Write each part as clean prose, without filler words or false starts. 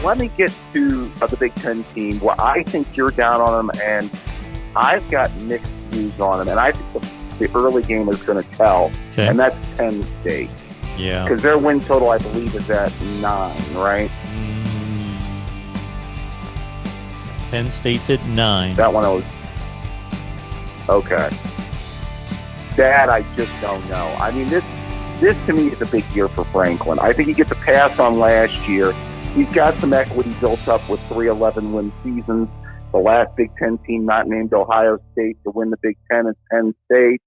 let me get to the Big Ten team where I think you're down on them, and I've got mixed views on them, and I think the early game is going to tell, and that's Penn State. Yeah. Because their win total, I believe, is at 9, right? Penn State's at 9. That one I was... Okay. That I just don't know. I mean, this to me is a big year for Franklin. I think he gets a pass on last year. He's got some equity built up with 3 11-win seasons. The last Big Ten team not named Ohio State to win the Big Ten is Penn State.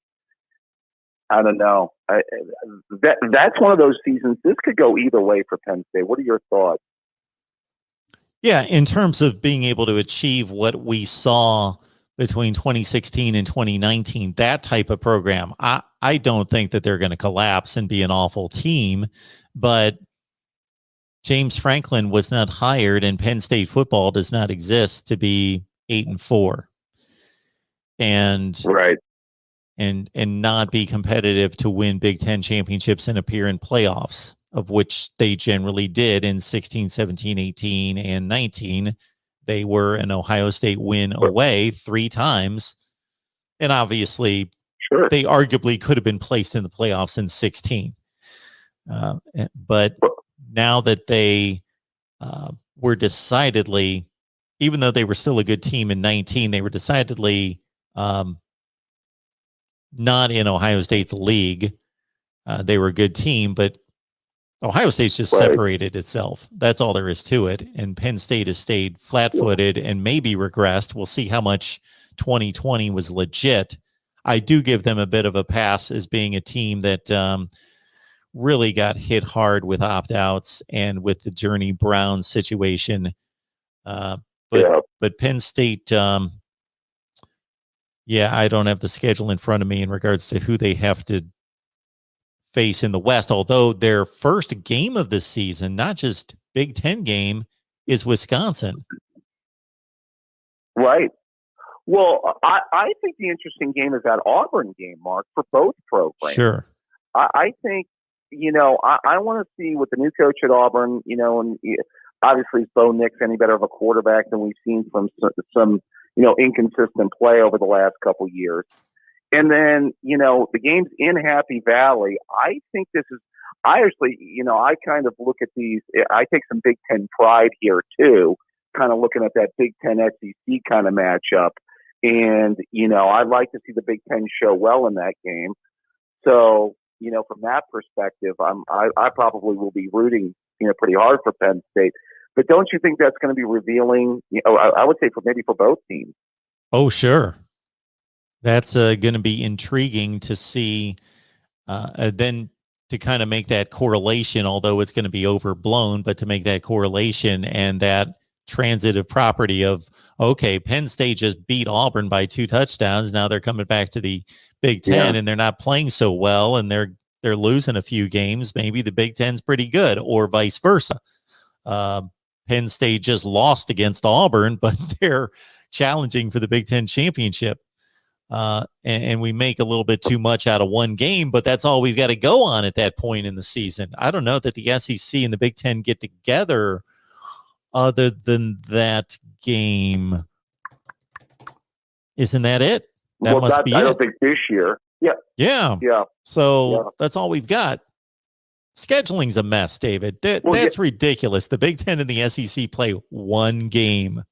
I don't know. That's one of those seasons. This could go either way for Penn State. What are your thoughts? Yeah, in terms of being able to achieve what we saw between 2016 and 2019, that type of program, I don't think that they're going to collapse and be an awful team, but James Franklin was not hired, and Penn State football does not exist to be 8-4 and right and not be competitive to win Big Ten championships and appear in playoffs, of which they generally did in 16, 17, 18, and 19. They were an Ohio State win away 3 times. And obviously, they arguably could have been placed in the playoffs in 16. But now that they were decidedly, even though they were still a good team in 19, they were decidedly not in Ohio State's league. They were a good team, but Ohio State's just separated itself. That's all there is to it. And Penn State has stayed flat-footed and maybe regressed. We'll see how much 2020 was legit. I do give them a bit of a pass as being a team that really got hit hard with opt-outs and with the Journey Brown situation. But Penn State, I don't have the schedule in front of me in regards to who they have to face in the West, although their first game of the season, not just Big Ten game, is Wisconsin. Right. Well, I think the interesting game is that Auburn game, Mark, for both programs. Sure. I think, I want to see with the new coach at Auburn, and obviously is Bo Nix any better of a quarterback than we've seen from some inconsistent play over the last couple years. And then, the game's in Happy Valley. I think I actually, I kind of look at these, I take some Big Ten pride here too, kind of looking at that Big Ten SEC kind of matchup. And, I'd like to see the Big Ten show well in that game. So, from that perspective, I probably will be rooting, pretty hard for Penn State. But don't you think that's going to be revealing? I would say for both teams. Oh, sure. That's going to be intriguing to see. Then to kind of make that correlation, although it's going to be overblown, but to make that correlation and that transitive property of, okay, Penn State just beat Auburn by 2 touchdowns. Now they're coming back to the Big Ten and they're not playing so well and they're losing a few games. Maybe the Big Ten's pretty good, or vice versa. Penn State just lost against Auburn, but they're challenging for the Big Ten championship. And we make a little bit too much out of one game, but that's all we've got to go on at that point in the season. I don't know that the SEC and the Big Ten get together other than that game. Isn't that it? That must be it. I don't think this year. Yeah. So that's all we've got. Scheduling's a mess, David. That's ridiculous. The Big Ten and the SEC play one game.